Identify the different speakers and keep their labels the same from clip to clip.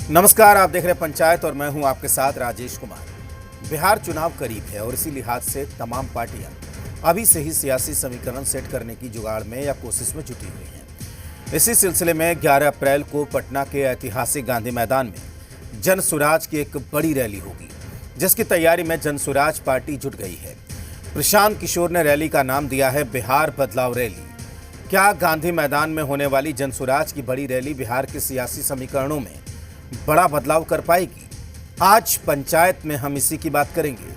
Speaker 1: नमस्कार, आप देख रहे हैं पंचायत और मैं हूं आपके साथ राजेश कुमार। बिहार चुनाव करीब है और इसी लिहाज से तमाम पार्टियां अभी से ही सियासी समीकरण सेट करने की जुगाड़ में या कोशिश में जुटी हुई हैं। इसी सिलसिले में 11 अप्रैल को पटना के ऐतिहासिक गांधी मैदान में जन सुराज की एक बड़ी रैली होगी, जिसकी तैयारी में जन सुराज पार्टी जुट गई है। प्रशांत किशोर ने रैली का नाम दिया है बिहार बदलाव रैली। क्या गांधी मैदान में होने वाली जन सुराज की बड़ी रैली बिहार के सियासी समीकरणों में बड़ा बदलाव कर पाएगी? आज पंचायत में हम इसी की बात करेंगे।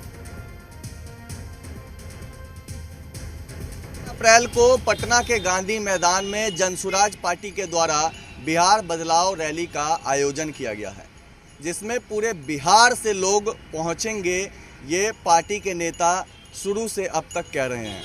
Speaker 2: अप्रैल को पटना के गांधी मैदान में जनसुराज पार्टी के द्वारा बिहार बदलाव रैली का आयोजन किया गया है, जिसमें पूरे बिहार से लोग पहुंचेंगे, ये पार्टी के नेता शुरू से अब तक कह रहे हैं।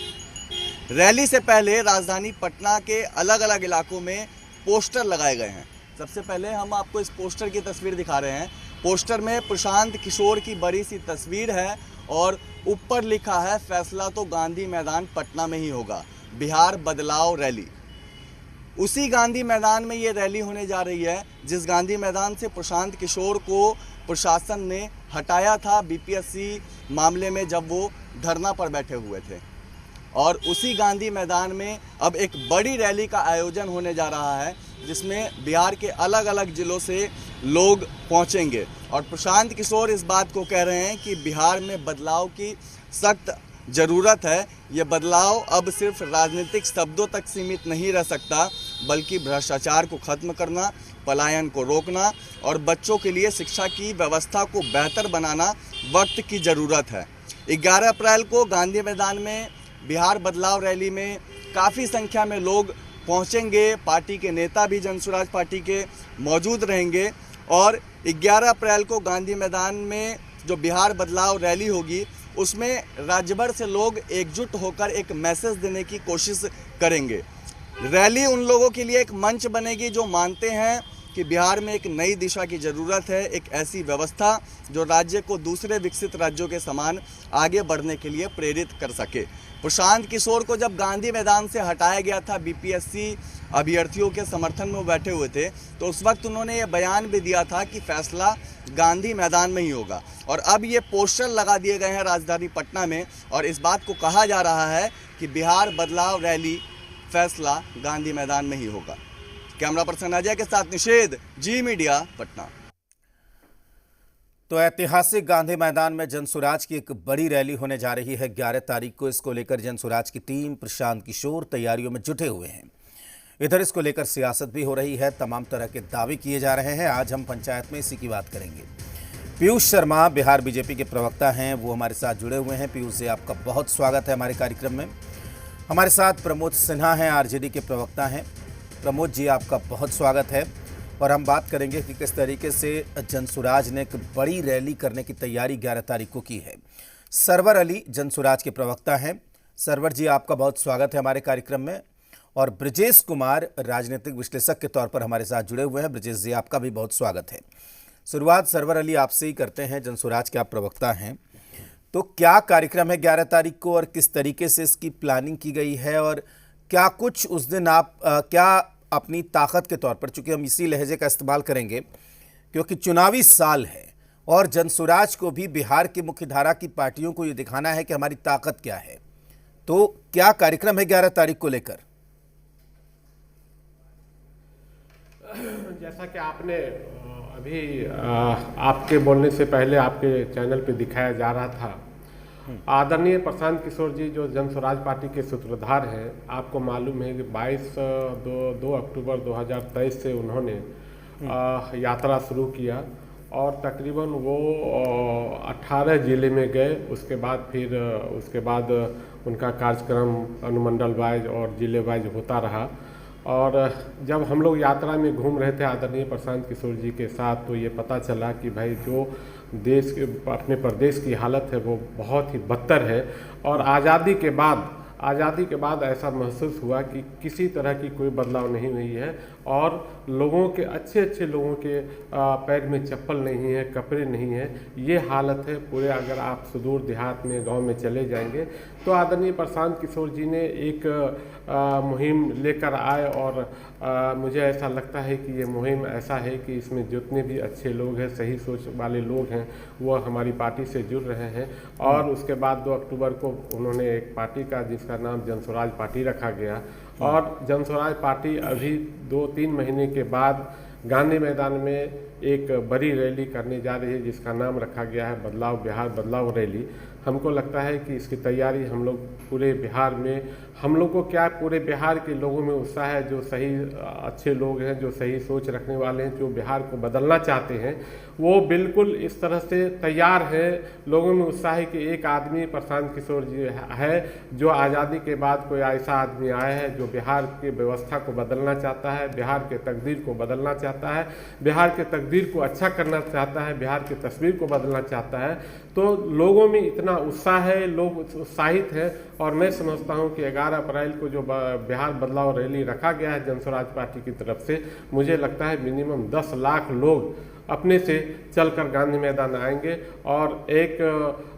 Speaker 2: रैली से पहले राजधानी पटना के अलग अलग इलाकों में पोस्टर लगाए गए हैं। सबसे पहले हम आपको इस पोस्टर की तस्वीर दिखा रहे हैं। पोस्टर में प्रशांत किशोर की बड़ी सी तस्वीर है और ऊपर लिखा है, फैसला तो गांधी मैदान पटना में ही होगा, बिहार बदलाव रैली। उसी गांधी मैदान में ये रैली होने जा रही है जिस गांधी मैदान से प्रशांत किशोर को प्रशासन ने हटाया था बीपीएससी मामले में, जब वो धरना पर बैठे हुए थे। और उसी गांधी मैदान में अब एक बड़ी रैली का आयोजन होने जा रहा है, जिसमें बिहार के अलग अलग ज़िलों से लोग पहुंचेंगे। और प्रशांत किशोर इस बात को कह रहे हैं कि बिहार में बदलाव की सख्त ज़रूरत है। ये बदलाव अब सिर्फ राजनीतिक शब्दों तक सीमित नहीं रह सकता, बल्कि भ्रष्टाचार को ख़त्म करना, पलायन को रोकना और बच्चों के लिए शिक्षा की व्यवस्था को बेहतर बनाना वक्त की ज़रूरत है। 11 अप्रैल को गांधी मैदान में बिहार बदलाव रैली में काफ़ी संख्या में लोग पहुंचेंगे। पार्टी के नेता भी जनसुराज पार्टी के मौजूद रहेंगे और 11 अप्रैल को गांधी मैदान में जो बिहार बदलाव रैली होगी, उसमें राज्य भर से लोग एकजुट होकर एक मैसेज देने की कोशिश करेंगे। रैली उन लोगों के लिए एक मंच बनेगी जो मानते हैं कि बिहार में एक नई दिशा की ज़रूरत है, एक ऐसी व्यवस्था जो राज्य को दूसरे विकसित राज्यों के समान आगे बढ़ने के लिए प्रेरित कर सके। प्रशांत किशोर को जब गांधी मैदान से हटाया गया था, बीपीएससी अभ्यर्थियों के समर्थन में वो बैठे हुए थे, तो उस वक्त उन्होंने ये बयान भी दिया था कि फैसला गांधी मैदान में ही होगा। और अब ये पोस्टर लगा दिए गए हैं राजधानी पटना में और इस बात को कहा जा रहा है कि बिहार बदलाव रैली, फैसला गांधी मैदान में ही होगा। कैमरा पर्सन अजय के साथ निषेध, जी मीडिया, पटना।
Speaker 1: तो ऐतिहासिक गांधी मैदान में जनसुराज की एक बड़ी रैली होने जा रही है 11 तारीख को। इसको लेकर जनसुराज की टीम, प्रशांत किशोर तैयारियों में जुटे हुए हैं। इधर इसको लेकर सियासत भी हो रही है, तमाम तरह के दावे किए जा रहे हैं। आज हम पंचायत में इसी की बात करेंगे। पीयूष शर्मा बिहार बीजेपी के प्रवक्ता हैं, वो हमारे साथ जुड़े हुए हैं। पीयूष जी, आपका बहुत स्वागत है हमारे कार्यक्रम में। हमारे साथ प्रमोद सिन्हा हैं, आरजेडी के प्रवक्ता हैं। प्रमोद जी, आपका बहुत स्वागत है और हम बात करेंगे कि किस तरीके से जनसुराज ने एक बड़ी रैली करने की तैयारी 11 तारीख को की है। सरवर अली जनसुराज के प्रवक्ता हैं। सरवर जी, आपका बहुत स्वागत है हमारे कार्यक्रम में। और ब्रजेश कुमार राजनीतिक विश्लेषक के तौर पर हमारे साथ जुड़े हुए हैं। ब्रजेश जी, आपका भी बहुत स्वागत है। शुरुआत सरवर अली आपसे ही करते हैं, जनसुराज के आप प्रवक्ता हैं, तो क्या कार्यक्रम है 11 तारीख को और किस तरीके से इसकी प्लानिंग की गई है? और क्या कुछ उस दिन आप क्या अपनी ताकत के तौर पर, चूंकि हम इसी लहजे का इस्तेमाल करेंगे क्योंकि चुनावी साल है और जनसुराज को भी बिहार की मुख्यधारा की पार्टियों को ये दिखाना है कि हमारी ताकत क्या है, तो क्या कार्यक्रम है 11 तारीख को लेकर?
Speaker 3: जैसा कि आपने अभी आपके बोलने से पहले आपके चैनल पे दिखाया जा रहा था, आदरणीय प्रशांत किशोर जी जो जनसुराज पार्टी के सूत्रधार हैं, आपको मालूम है कि 2 अक्टूबर 2023 से उन्होंने यात्रा शुरू किया और तकरीबन वो 18 जिले में गए। उसके बाद उनका कार्यक्रम अनुमंडल वाइज और जिले वाइज होता रहा। और जब हम लोग यात्रा में घूम रहे थे आदरणीय प्रशांत किशोर जी के साथ, तो ये पता चला कि भाई जो देश के अपने प्रदेश की हालत है वो बहुत ही बदतर है। और आज़ादी के बाद ऐसा महसूस हुआ कि किसी तरह की कोई बदलाव नहीं हुई है और लोगों के अच्छे लोगों के पैर में चप्पल नहीं है, कपड़े नहीं है, ये हालत है पूरे। अगर आप सुदूर देहात में गांव में चले जाएंगे तो आदरणीय प्रशांत किशोर जी ने एक मुहिम लेकर आए और मुझे ऐसा लगता है कि ये मुहिम ऐसा है कि इसमें जितने भी अच्छे लोग हैं, सही सोच वाले लोग हैं, वो हमारी पार्टी से जुड़ रहे हैं। और उसके बाद 2 अक्टूबर को उन्होंने एक पार्टी का जिसका नाम जनस्वराज पार्टी रखा गया और जनस्वराज पार्टी अभी 2-3 महीने के बाद गांधी मैदान में एक बड़ी रैली करने जा रही है जिसका नाम रखा गया है बदलाव बिहार बदलाव रैली। हमको लगता है कि इसकी तैयारी हम लोग पूरे बिहार में, हम लोग को क्या पूरे बिहार के लोगों में उत्साह है, जो सही अच्छे लोग हैं, जो सही सोच रखने वाले हैं, जो बिहार को बदलना चाहते हैं, वो बिल्कुल इस तरह से तैयार है। लोगों में उत्साह है कि एक आदमी प्रशांत किशोर जी है जो आज़ादी के बाद कोई ऐसा आदमी आया है जो बिहार की व्यवस्था को बदलना चाहता है, बिहार के तकदीर को बदलना चाहता है, बिहार के तकदीर को अच्छा करना चाहता है, बिहार की तस्वीर को बदलना चाहता है। तो लोगों में इतना उत्साह है, लोग उत्साहित हैं और मैं समझता हूं कि 11 अप्रैल को जो बिहार बदलाव रैली रखा गया है जनस्वराज पार्टी की तरफ से, मुझे लगता है मिनिमम 10 लाख लोग अपने से चलकर गांधी मैदान आएंगे। और एक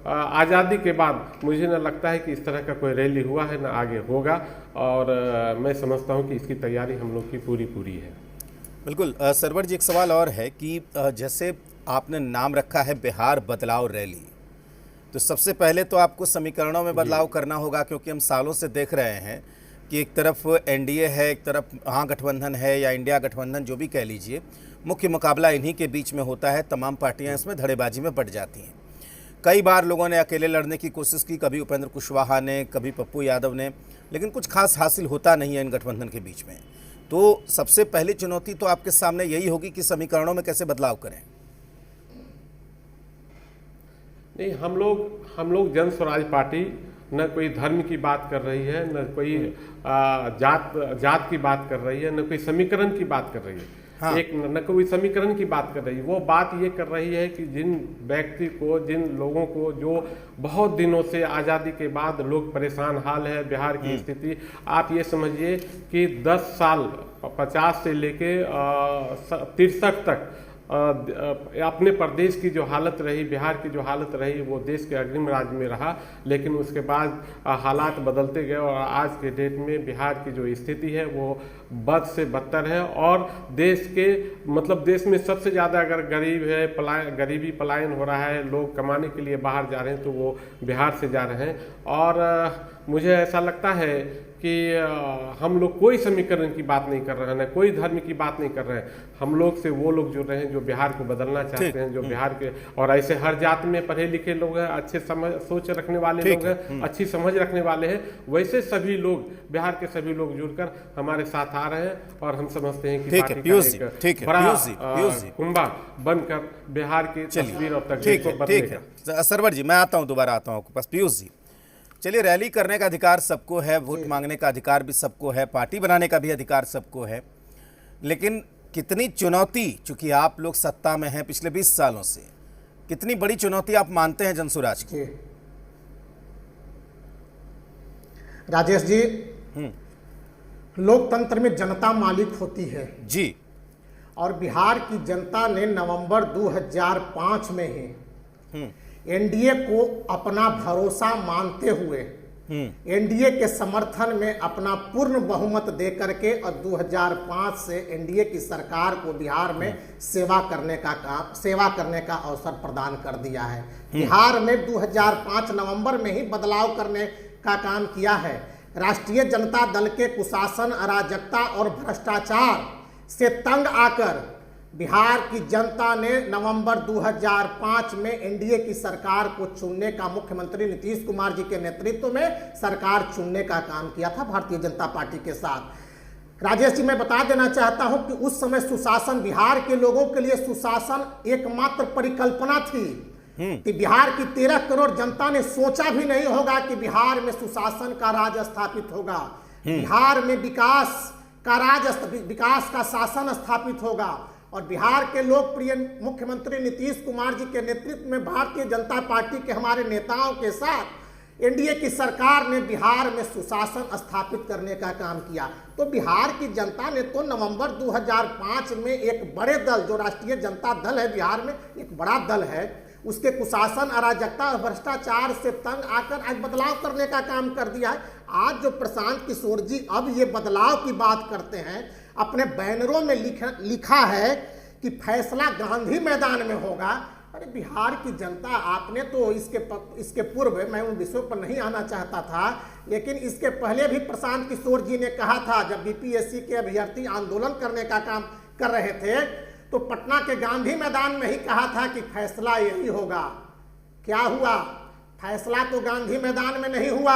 Speaker 3: आज़ादी के बाद मुझे न लगता है कि इस तरह का कोई रैली हुआ है, न आगे होगा। और मैं समझता हूं कि इसकी तैयारी हम लोग की पूरी है।
Speaker 1: बिल्कुल। सरवर जी, एक सवाल और है कि जैसे आपने नाम रखा है बिहार बदलाव रैली, तो सबसे पहले तो आपको समीकरणों में बदलाव करना होगा, क्योंकि हम सालों से देख रहे हैं कि एक तरफ एनडीए है, एक तरफ महागठबंधन है या इंडिया गठबंधन, जो भी कह लीजिए, मुख्य मुकाबला इन्हीं के बीच में होता है। तमाम पार्टियां इसमें धड़ेबाजी में बढ़ जाती हैं। कई बार लोगों ने अकेले लड़ने की कोशिश की, कभी उपेंद्र कुशवाहा ने, कभी पप्पू यादव ने, लेकिन कुछ खास हासिल होता नहीं है इन गठबंधन के बीच में। तो सबसे पहली चुनौती तो आपके सामने यही होगी कि समीकरणों में कैसे बदलाव करें।
Speaker 3: नहीं, हम लोग जन स्वराज पार्टी न कोई धर्म की बात कर रही है, न कोई जात की बात कर रही है, न कोई समीकरण की बात कर रही है। हाँ। एक न कोई समीकरण की बात कर रही है। वो बात ये कर रही है कि जिन व्यक्ति को, जिन लोगों को जो बहुत दिनों से आज़ादी के बाद लोग परेशान हाल है बिहार की स्थिति, आप ये समझिए कि 10 साल 50 से लेके 63 तक अपने प्रदेश की जो हालत रही, बिहार की जो हालत रही, वो देश के अग्रिम राज्य में रहा। लेकिन उसके बाद हालात बदलते गए और आज के डेट में बिहार की जो स्थिति है वो बद से बदतर है। और देश के मतलब देश में सबसे ज़्यादा अगर गरीब है, गरीबी पलायन हो रहा है, लोग कमाने के लिए बाहर जा रहे हैं तो वो बिहार से जा रहे हैं। और मुझे ऐसा लगता है कि हम लोग कोई समीकरण की बात नहीं कर रहे हैं, ना कोई धर्म की बात नहीं कर रहे हैं। हम लोग से वो लोग जुड़ रहे हैं जो बिहार को बदलना चाहते हैं, जो बिहार के, और ऐसे हर जात में पढ़े लिखे लोग हैं, अच्छे सोच रखने वाले लोग हैं, अच्छी समझ रखने वाले हैं, वैसे सभी लोग, बिहार के सभी लोग जुड़कर हमारे साथ आ रहे हैं। और हम समझते हैं कि पार्टी का एक बड़ा कुंभा बनकर बिहार की तस्वीर और तकदीर को बदलेगा।
Speaker 1: सरवर जी, मैं आता हूँ, दोबारा आता हूँ आपके पास। पीयूष जी, चलिए, रैली करने का अधिकार सबको है, वोट मांगने का अधिकार भी सबको है, पार्टी बनाने का भी अधिकार सबको है, लेकिन कितनी चुनौती, चूंकि आप लोग सत्ता में हैं पिछले 20 सालों से, कितनी बड़ी चुनौती आप मानते हैं जनसुराज की?
Speaker 4: राजेश जी, लोकतंत्र में जनता मालिक होती है
Speaker 1: जी, और
Speaker 4: बिहार की जनता ने नवंबर 2005 में ही एनडीए को अपना भरोसा मानते हुए एनडीए के समर्थन में अपना पूर्ण बहुमत देकर के और 2005 से एनडीए की सरकार को बिहार में सेवा करने का अवसर प्रदान कर दिया है। बिहार में 2005 नवंबर में ही बदलाव करने का काम किया है। राष्ट्रीय जनता दल के कुशासन, अराजकता और भ्रष्टाचार से तंग आकर बिहार की जनता ने नवंबर 2005 में एनडीए की सरकार को चुनने का, मुख्यमंत्री नीतीश कुमार जी के नेतृत्व में सरकार चुनने का काम किया था भारतीय जनता पार्टी के साथ। राजेश जी, मैं बता देना चाहता हूं कि उस समय सुशासन, बिहार के लोगों के लिए सुशासन एकमात्र परिकल्पना थी कि बिहार की 13 करोड़ जनता ने सोचा भी नहीं होगा कि बिहार में सुशासन का राज स्थापित होगा, बिहार में विकास का शासन स्थापित होगा। और बिहार के लोकप्रिय मुख्यमंत्री नीतीश कुमार जी के नेतृत्व में भारतीय जनता पार्टी के हमारे नेताओं के साथ एनडीए की सरकार ने बिहार में सुशासन स्थापित करने का काम किया। तो बिहार की जनता ने तो नवंबर 2005 में एक बड़े दल, जो राष्ट्रीय जनता दल है बिहार में एक बड़ा दल है, उसके कुशासन, अराजकता और भ्रष्टाचार से तंग आकर आज बदलाव करने का काम कर दिया है। आज जो प्रशांत किशोर जी अब ये बदलाव की बात करते हैं, अपने बैनरों में लिखा है कि फैसला गांधी मैदान में होगा। अरे बिहार की जनता, आपने तो इसके पूर्व, मैं उन विषयों पर नहीं आना चाहता था, लेकिन इसके पहले भी प्रशांत किशोर जी ने कहा था, जब बीपीएससी के अभ्यर्थी आंदोलन करने का काम कर रहे थे, तो पटना के गांधी मैदान में ही कहा था कि फैसला यही होगा। क्या हुआ? फैसला तो गांधी मैदान में नहीं हुआ।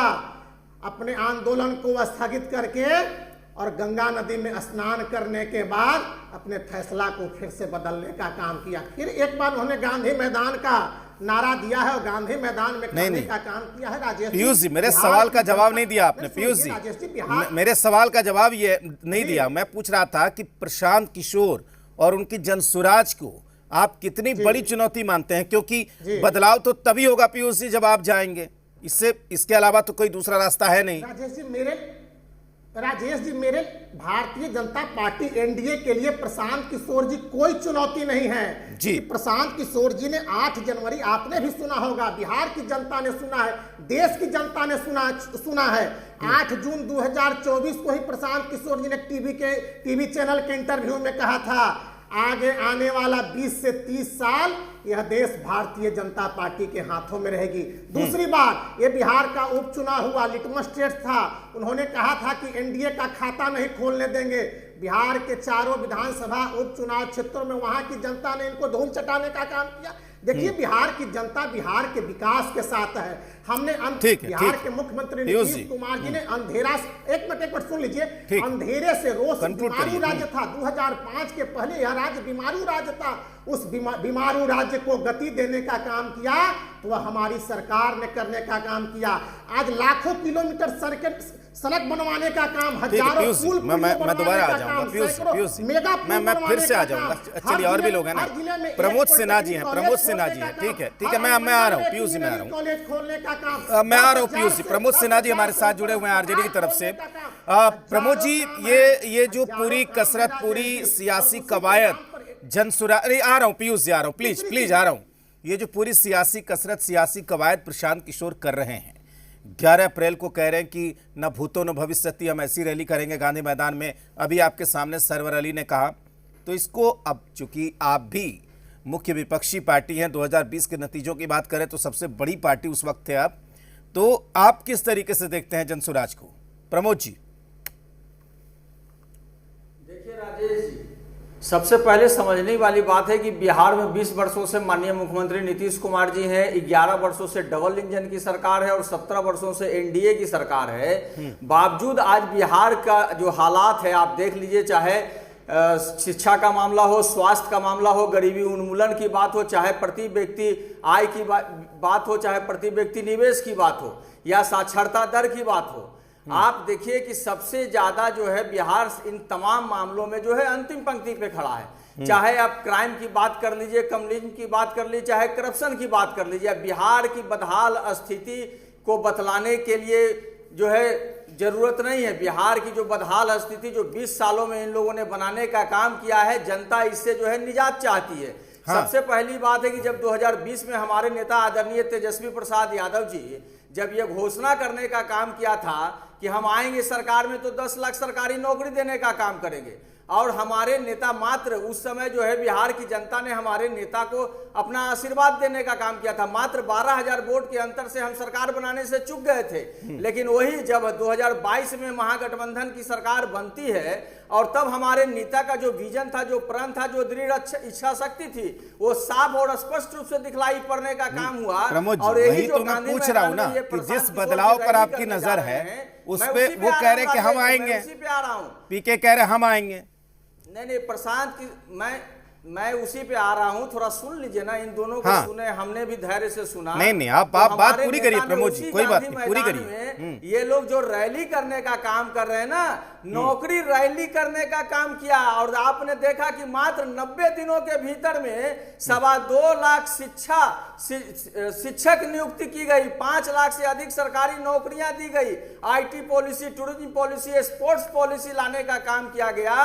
Speaker 4: अपने आंदोलन को स्थगित करके और गंगा नदी में स्नान करने के बाद अपने फैसला को फिर से बदलने का काम किया। फिर एक बार उन्होंने गांधी मैदान का नारा दिया है और गांधी मैदान में करने का काम किया है। राजेश
Speaker 1: पीयूष जी, मेरे सवाल का जवाब नहीं दिया आपने। पीयूष जी, मेरे सवाल का जवाब ये नहीं दिया। मैं पूछ रहा था कि प्रशांत किशोर और उनकी जनसुराज को आप कितनी बड़ी चुनौती मानते हैं, क्योंकि बदलाव तो तभी होगा पीयूष जी जब आप जाएंगे। इसके अलावा तो कोई दूसरा रास्ता है नहीं।
Speaker 4: राजेश जी, मेरे भारतीय जनता पार्टी एनडीए के लिए प्रशांत किशोर जी कोई चुनौती नहीं है जी। प्रशांत किशोर जी ने 8 जनवरी, आपने भी सुना होगा, बिहार की जनता ने सुना है, देश की जनता ने सुना है, 8 जून 2024 को ही प्रशांत किशोर जी ने टीवी चैनल के इंटरव्यू में कहा था, आगे आने वाला 20 से 30 साल यह देश भारतीय जनता पार्टी के हाथों में रहेगी। दूसरी बात, ये बिहार का उपचुनाव हुआ, लिटमस टेस्ट था। उन्होंने कहा था कि एनडीए का खाता नहीं खोलने देंगे। बिहार के चारों विधानसभा उपचुनाव क्षेत्रों में वहां की जनता ने इनको धूल चटाने का काम किया। देखिए, बिहार की जनता बिहार के विकास के साथ है। हमने बिहार के मुख्यमंत्री नीतीश कुमार जी ने अंधेरा, एक मिनट सुन लीजिए, अंधेरे से रोज बीमारू राज्य था। 2005 के पहले यह राज्य बीमारू राज्य था। उस बीमारू राज्य को गति देने का काम किया तो वह हमारी सरकार ने करने का काम किया। आज लाखों किलोमीटर सड़क बनवाने का काम, हजारों पुल,
Speaker 1: मैं दोबारा आ जाऊंगा पीयूष जी, मैं फिर से आ जाऊंगा। चलिए, और भी लोग हैं ना, प्रमोद सिन्हा जी हैं, ठीक है, मैं आ रहा हूँ पीयूष जी, मैं आ रहा हूँ पीयूष जी। प्रमोद सिन्हा जी हमारे साथ जुड़े हुए हैं आरजेडी की तरफ से। प्रमोद जी, ये जो पूरी कसरत, पूरी सियासी कवायद, जनसुराज, आ रहा हूँ पीयूष जी, आ रहा हूँ, प्लीज आ रहा हूँ। ये जो पूरी सियासी कसरत, सियासी कवायद प्रशांत किशोर कर रहे हैं, 11 अप्रैल को कह रहे हैं कि न भूतो न भविष्यति, हम ऐसी रैली करेंगे गांधी मैदान में। अभी आपके सामने सरवर अली ने कहा, तो इसको अब चूंकि आप भी मुख्य विपक्षी पार्टी हैं, 2020 के नतीजों की बात करें तो सबसे बड़ी पार्टी उस वक्त थे आप, तो आप किस तरीके से देखते हैं जनसुराज को? प्रमोद जी।
Speaker 5: देखिए राजेश जी, सबसे पहले समझने वाली बात है कि बिहार में 20 वर्षों से माननीय मुख्यमंत्री नीतीश कुमार जी हैं, 11 वर्षों से डबल इंजन की सरकार है और 17 वर्षों से एनडीए की सरकार है। बावजूद आज बिहार का जो हालात है आप देख लीजिए, चाहे शिक्षा का मामला हो, स्वास्थ्य का मामला हो, गरीबी उन्मूलन की बात हो, चाहे प्रति व्यक्ति आय की बात हो, चाहे प्रति व्यक्ति निवेश की बात हो, या साक्षरता दर की बात हो, आप देखिए कि सबसे ज्यादा जो है बिहार इन तमाम मामलों में जो है अंतिम पंक्ति पे खड़ा है। चाहे आप क्राइम की बात कर लीजिए, कम्युनिज्म की बात कर लीजिए, चाहे करप्शन की बात कर लीजिए, बिहार की बदहाल स्थिति को बतलाने के लिए जो है जरूरत नहीं है। बिहार की जो बदहाल स्थिति जो 20 सालों में इन लोगों ने बनाने का काम किया है, जनता इससे जो है निजात चाहती है। सबसे पहली बात है कि जब 2020 में हमारे नेता आदरणीय तेजस्वी प्रसाद यादव जी जब ये घोषणा करने का काम किया था कि हम आएंगे सरकार में तो 10 लाख सरकारी नौकरी देने का काम करेंगे, और हमारे नेता मात्र उस समय जो है बिहार की जनता ने हमारे नेता को अपना आशीर्वाद देने का काम किया था। मात्र 12,000 वोट के अंतर से हम सरकार बनाने से चूक गए थे। लेकिन वही जब 2022 में महागठबंधन की सरकार बनती है और तब हमारे नेता का जो विजन था, जो प्रण था, जो दृढ़ इच्छा शक्ति थी, वो साफ और स्पष्ट रूप से दिखलाई पड़ने का काम हुआ।
Speaker 1: और यही तो मैं पूछ रहा हूँ ना कि जिस बदलाव पर आपकी नजर है उस पे वो कह रहे कि हम आएंगे, पीके कह रहे हम आएंगे।
Speaker 5: नहीं प्रशांत की मैं उसी पे आ रहा हूँ, थोड़ा सुन लीजिए ना, इन दोनों को
Speaker 1: हाँ।
Speaker 5: सुने, हमने भी धैर्य से सुना।
Speaker 1: नहीं, आप
Speaker 5: तो
Speaker 1: बात
Speaker 5: हमारे
Speaker 1: पूरी
Speaker 5: नेता
Speaker 1: करिए
Speaker 5: ने
Speaker 1: प्रमोद जी,
Speaker 5: उसी
Speaker 1: कोई बात
Speaker 5: गांधी
Speaker 1: नहीं, पूरी
Speaker 5: मैदान
Speaker 1: करिए।
Speaker 5: में ये लोग जो रैली करने का काम कर रहे हैं ना, नौकरी रैली करने का काम किया। और आपने देखा कि मात्र 90 दिनों के भीतर में 2.25 लाख शिक्षक नियुक्ति की गई, 5 लाख से अधिक सरकारी नौकरियां दी गई, IT policy, tourism policy, sports policy लाने का काम किया गया,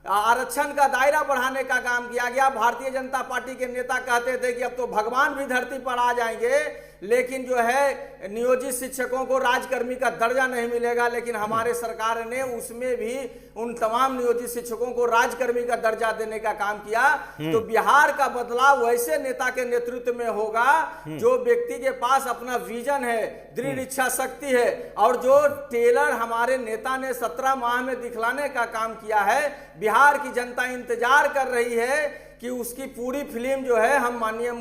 Speaker 5: आरक्षण का दायरा बढ़ाने का काम किया गया। भारतीय जनता पार्टी के नेता कहते थे कि अब तो भगवान भी धरती पर आ जाएंगे, लेकिन जो है नियोजित शिक्षकों को राजकर्मी का दर्जा नहीं मिलेगा। लेकिन हमारे सरकार ने उसमें भी उन तमाम नियोजित शिक्षकों को राजकर्मी का दर्जा देने का काम किया। तो बिहार का बदलाव वैसे नेता के नेतृत्व में होगा जो व्यक्ति के पास अपना विजन है, दृढ़ इच्छा शक्ति है, और जो टेलर हमारे नेता ने 17 माह में दिखलाने का काम किया है। बिहार की जनता इंतजार कर रही है कि उसकी पूरी फिल्म जो है हम माननीय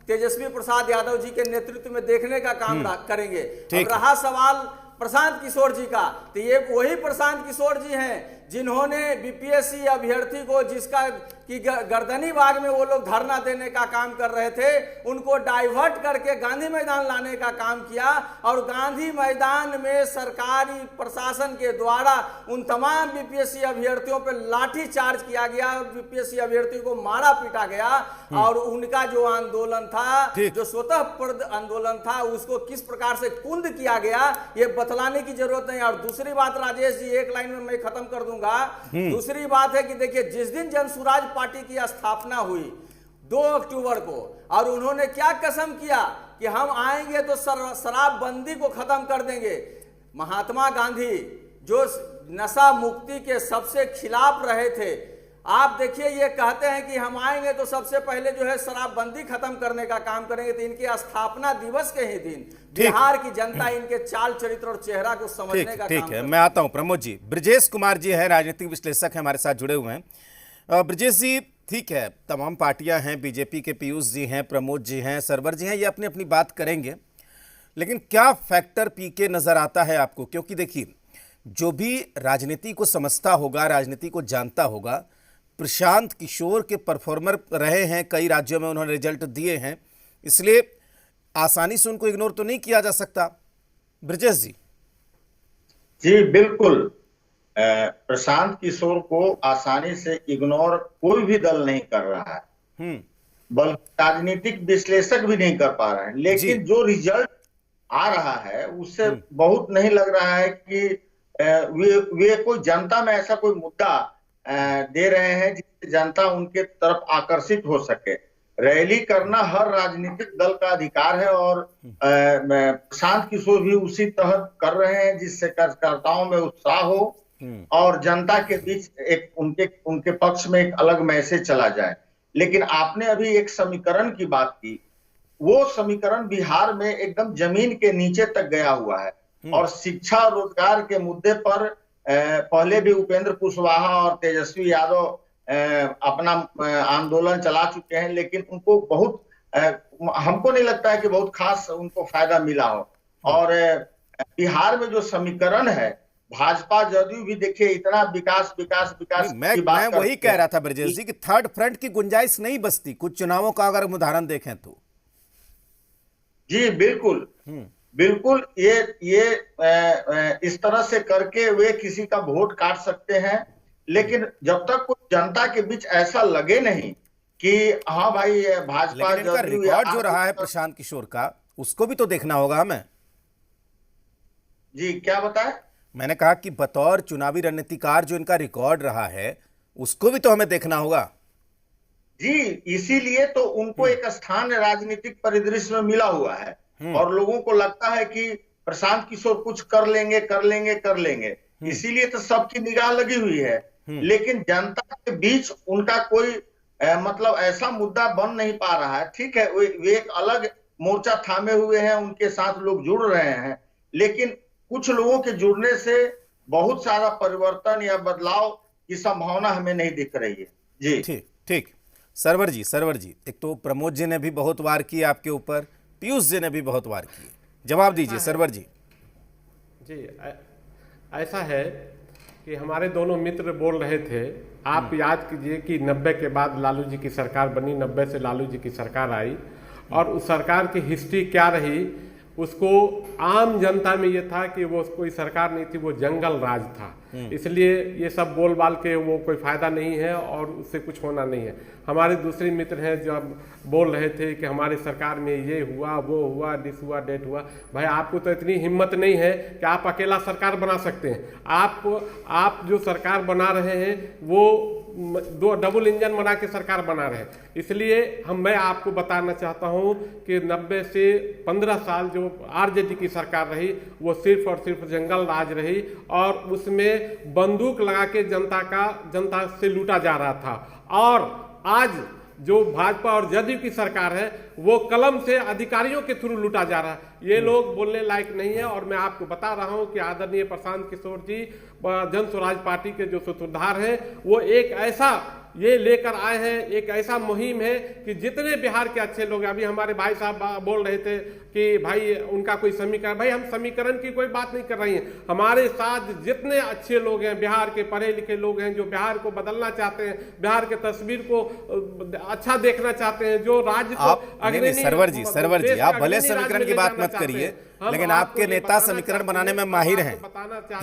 Speaker 5: तेजस्वी प्रसाद यादव जी के नेतृत्व में देखने का काम करेंगे। अब रहा सवाल प्रशांत किशोर जी का, तो ये वही प्रशांत किशोर जी हैं जिन्होंने बीपीएससी अभ्यर्थी को, जिसका कि गर्दनी बाग में वो लोग धरना देने का काम कर रहे थे, उनको डाइवर्ट करके गांधी मैदान लाने का काम किया। और गांधी मैदान में सरकारी प्रशासन के द्वारा उन तमाम बीपीएससी अभ्यर्थियों पर लाठी चार्ज किया गया, बीपीएससी अभ्यर्थियों को मारा पीटा गया। और उनका जो आंदोलन था, जो स्वतः प्रद आंदोलन था, उसको किस प्रकार से कुंद किया गया ये बतलाने की जरूरत नहीं। और दूसरी बात राजेश जी, एक लाइन में मैं खत्म कर दूंगा। दूसरी बात है कि देखिए, जिस दिन जनसुराज पार्टी की स्थापना हुई 2 अक्टूबर को, और उन्होंने क्या कसम किया कि हम आएंगे तो शराबबंदी को खत्म कर देंगे। महात्मा गांधी जो नशा मुक्ति के सबसे खिलाफ रहे थे, आप देखिए ये कहते हैं कि हम आएंगे तो सबसे पहले जो है शराबबंदी खत्म करने का काम करेंगे। तो इनके स्थापना दिवस के ही दिन बिहार की जनता इनके चाल चरित्र और चेहरा को समझने का
Speaker 1: ठीक
Speaker 5: काम
Speaker 1: है।
Speaker 5: कर।
Speaker 1: मैं आता हूं प्रमोद जी। ब्रजेश कुमार जी है, राजनीतिक विश्लेषक है, हमारे साथ जुड़े हुए हैं। ब्रजेश जी, ठीक है, तमाम पार्टियां हैं, बीजेपी के पीयूष जी हैं, प्रमोद जी हैं, सरवर जी हैं, ये अपनी अपनी बात करेंगे, लेकिन क्या फैक्टर पीके नजर आता है आपको? क्योंकि देखिए, जो भी राजनीति को समझता होगा, राजनीति को जानता होगा, प्रशांत किशोर के परफॉर्मर रहे हैं, कई राज्यों में उन्होंने रिजल्ट दिए हैं, इसलिए आसानी से उनको इग्नोर तो नहीं किया जा सकता। ब्रजेश जी।
Speaker 6: जी बिल्कुल, प्रशांत किशोर को आसानी से इग्नोर कोई भी दल नहीं कर रहा है, बल्कि राजनीतिक विश्लेषक भी नहीं कर पा रहे हैं। लेकिन जो रिजल्ट आ रहा है उससे बहुत नहीं लग रहा है कि वे कोई जनता में ऐसा कोई मुद्दा दे रहे हैं जिससे जनता उनके तरफ आकर्षित हो सके। रैली करना हर राजनीतिक दल का अधिकार है, और प्रशांत किशोर भी उसी तहत कर रहे हैं जिससे कार्यकर्ताओं में उत्साह हो और जनता के बीच एक उनके पक्ष में एक अलग मैसेज चला जाए। लेकिन आपने अभी एक समीकरण की बात की, वो समीकरण बिहार में एकदम जमीन के नीचे तक गया हुआ है। और शिक्षा और रोजगार के मुद्दे पर पहले भी उपेंद्र कुशवाहा और तेजस्वी यादव अपना आंदोलन चला चुके हैं, लेकिन उनको बहुत हमको नहीं लगता है कि बहुत खास उनको फायदा मिला हो। और बिहार में जो समीकरण है, भाजपा जदयू भी देखिए इतना विकास विकास विकास
Speaker 1: मैं वही कह रहा था ब्रजेश जी कि थर्ड फ्रंट की गुंजाइश नहीं बचती कुछ चुनावों का, अगर हम उदाहरण देखें तो। जी
Speaker 6: बिल्कुल बिल्कुल, ये इस तरह से करके वे किसी का वोट काट सकते हैं, लेकिन जब तक कोई जनता के बीच ऐसा लगे नहीं कि हाँ भाई भाजपा
Speaker 1: रिकॉर्ड जो रहा है प्रशांत किशोर का, उसको भी तो देखना होगा हमें।
Speaker 6: जी क्या बताएं?
Speaker 1: मैंने कहा कि बतौर चुनावी रणनीतिकार जो इनका रिकॉर्ड रहा है उसको भी तो हमें देखना होगा।
Speaker 6: जी, इसीलिए तो उनको एक स्थान राजनीतिक परिदृश्य में मिला हुआ है, और लोगों को लगता है कि प्रशांत किशोर कुछ कर लेंगे कर लेंगे कर लेंगे, इसीलिए तो सबकी निगाह लगी हुई है। लेकिन जनता के बीच उनका कोई मतलब ऐसा मुद्दा बन नहीं पा रहा है। ठीक है, वे एक अलग मोर्चा थामे हुए हैं, उनके साथ लोग जुड़ रहे हैं, लेकिन कुछ लोगों के जुड़ने से बहुत सारा परिवर्तन या बदलाव की संभावना हमें नहीं दिख रही है। जी
Speaker 1: ठीक। सरवर जी, एक तो प्रमोद जी ने भी बहुत वार किए आपके ऊपर, पीयूष जी ने भी बहुत वार किए, जवाब दीजिए सरवर जी।
Speaker 3: जी ऐसा है कि हमारे दोनों मित्र बोल रहे थे, आप याद कीजिए कि 90 के बाद लालू जी की सरकार बनी, 90 से लालू जी की सरकार आई, और उस सरकार की हिस्ट्री क्या रही, उसको आम जनता में ये था कि वो कोई सरकार नहीं थी, वो जंगल राज था। इसलिए ये सब बोल बाल के वो कोई फायदा नहीं है और उससे कुछ होना नहीं है। हमारे दूसरे मित्र हैं जो अब बोल रहे थे कि हमारी सरकार में ये हुआ, वो हुआ, डिस हुआ, डेट हुआ। भाई आपको तो इतनी हिम्मत नहीं है कि आप अकेला सरकार बना सकते हैं। आप जो सरकार बना रहे हैं वो दो डबल इंजन बना के सरकार बना रहे हैं। इसलिए मैं आपको बताना चाहता हूं कि 90 से 15 साल जो आरजेडी की सरकार रही वो सिर्फ और सिर्फ जंगल राज रही, और उसमें बंदूक लगा के जनता से लूटा जा रहा था। और आज जो भाजपा और जदयू की सरकार है वो कलम से अधिकारियों के थ्रू लूटा जा रहा है। ये लोग बोलने लायक नहीं है। और मैं आपको बता रहा हूं कि आदरणीय प्रशांत किशोर जी जन स्वराज पार्टी के जो सूत्रधार हैं वो एक ऐसा ये लेकर आए हैं, एक ऐसा मुहिम है कि जितने बिहार के अच्छे लोग हैं, अभी हमारे भाई साहब बोल रहे थे कि भाई उनका कोई समीकरण, भाई हम समीकरण की कोई बात नहीं कर रही हैं। हमारे साथ जितने अच्छे लोग हैं, बिहार के पढ़े लिखे लोग हैं, जो बिहार को बदलना चाहते हैं, बिहार के तस्वीर को अच्छा देखना चाहते हैं, जो राज्य को
Speaker 1: सरवर जी आप भले समीकरण की बात मत करिए, लेकिन आपके नेता समीकरण बनाने में माहिर हैं,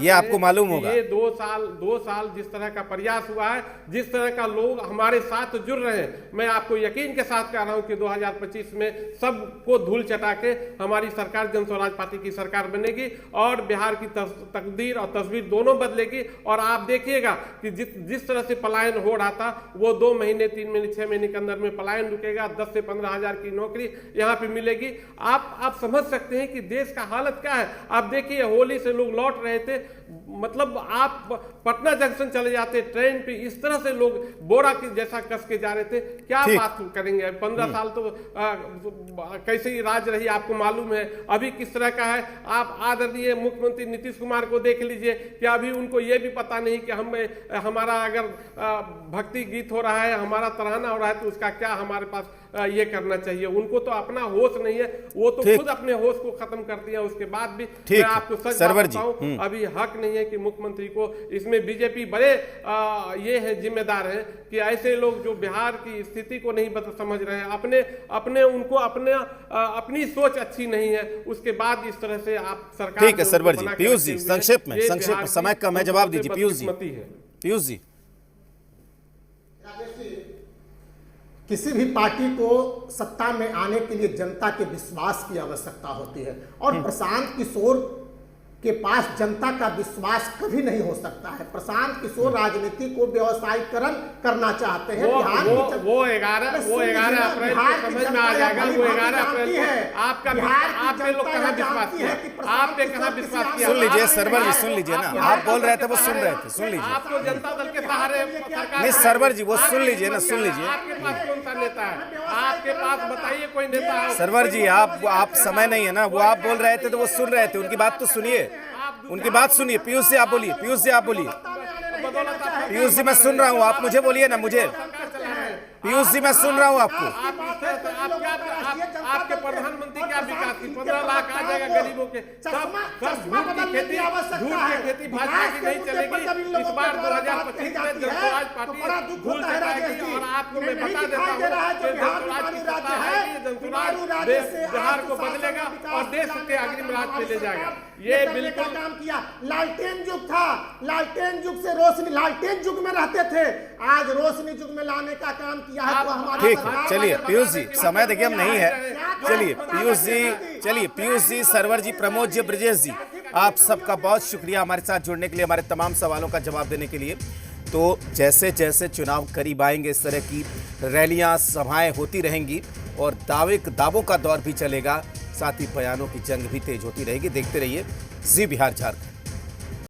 Speaker 1: ये आपको मालूम होगा।
Speaker 3: ये 2 साल जिस तरह का प्रयास हुआ है, जिस तरह का लोग हमारे साथ जुड़ रहे हैं, मैं आपको यकीन के साथ कह रहा हूं कि 2025 में सबको धूल चटा के हमारी सरकार जन स्वराज पार्टी की सरकार बनेगी और बिहार की तकदीर और तस्वीर दोनों बदलेगी। और आप देखिएगा कि जिस तरह से पलायन हो रहा था वो 2 महीने 3 महीने 6 महीने के अंदर में पलायन रुकेगा। 10 से 15 हजार की नौकरी यहाँ पे मिलेगी। आप समझ सकते हैं कि देश का हालत क्या है। आप देखिए होली से लोग लौट रहे थे, मतलब आप पटना जंक्शन चले जाते ट्रेन पे, इस तरह से लोग बोरा की जैसा कस के जा रहे थे। क्या बात करेंगे? 15 साल तो कैसे ही राज रही आपको मालूम है। अभी किस तरह का है आप आदरणीय मुख्यमंत्री नीतीश कुमार को देख लीजिए कि अभी उनको ये भी पता नहीं कि हमारा अगर भक्ति गीत हो रहा है, हमारा तराना हो रहा है, तो उसका क्या हमारे पास ये करना चाहिए। उनको तो अपना होश नहीं है, वो तो खुद अपने होश को खत्म कर दिया। उसके बाद भी मैं आपको सच बताऊं, अभी हक नहीं है कि मुख्यमंत्री को, इसमें बीजेपी बड़े ये है जिम्मेदार है कि ऐसे लोग जो बिहार की स्थिति को नहीं समझ रहे हैं, उनको अपनी सोच अच्छी नहीं है, उसके बाद इस तरह से आप सरकार।
Speaker 1: ठीक है सरवर जी। पीयूष जी संक्षेप में समय कम है, जवाब दीजिए। पीयूष जी
Speaker 4: किसी भी पार्टी को सत्ता में आने के लिए जनता के विश्वास की आवश्यकता होती है, और प्रशांत किशोर के पास जनता का विश्वास कभी नहीं हो सकता है। प्रशांत किशोर राजनीति को व्यवसायीकरण करना चाहते हैं।
Speaker 3: वो 11 अप्रैल को समझ में आ जाएगा। वो 11 अप्रैल को आपके लोग कहाँ विश्वास किया? आपने कहाँ विश्वास किया?
Speaker 1: सुन लीजिए सरवर जी, सुन लीजिए ना, आप बोल रहे थे वो सुन रहे थे, सुन लीजिए।
Speaker 3: आपको जनता दल के सहारे
Speaker 1: नहीं सरवर जी वो सुन लीजिए ना, सुन लीजिए।
Speaker 3: आपके पास कौन सा नेता है? आपके पास बताइए कोई नेता है?
Speaker 1: सरवर जी आप समय नहीं है ना, वो आप बोल रहे थे तो वो सुन रहे थे, उनकी बात तो सुनिए, उनकी बात सुनिए। पीयूष जी आप बोलिए, पीयूष जी आप बोलिए। पीयूष जी मैं सुन रहा हूँ, आप मुझे बोलिए ना, मुझे पीयूष जी मैं सुन रहा हूँ आपको।
Speaker 3: आपके प्रधानमंत्री क्या विकास की 15 लाख आ जाएगा गरीबों के। सब धूप की खेती भाजपा की नहीं चलेगी। इस बार 2025 में जन स्वराज पार्टी धूल चटाएगी। और आपको मैं बता देता हूँ कि जन स्वराज की सत्ता आएगी, जन स्वराज बिहार को बदलेगा और देश के अग्रिम राज पे ले जाएगा। ये बिल्कुल
Speaker 4: काम किया। लालटेन युग था, लालटेन युग से रोशनी, लालटेन युग में रहते थे, आज रोशनी युग में लाने का काम किया है।
Speaker 1: ठीक है, चलिए पीयूष जी समय देखिए हम नहीं है। चलिए पीयूष जी, सरवर जी, प्रमोद जी, ब्रजेश जी, आप सबका बहुत शुक्रिया हमारे साथ जुड़ने के लिए, हमारे तमाम सवालों का जवाब देने के लिए। तो जैसे जैसे चुनाव करीब आएंगे इस तरह की रैलियां सभाएं होती रहेंगी और दावों का दौर भी चलेगा, साथ ही बयानों की जंग भी तेज होती रहेगी। देखते रहिए जी बिहार झारखंड।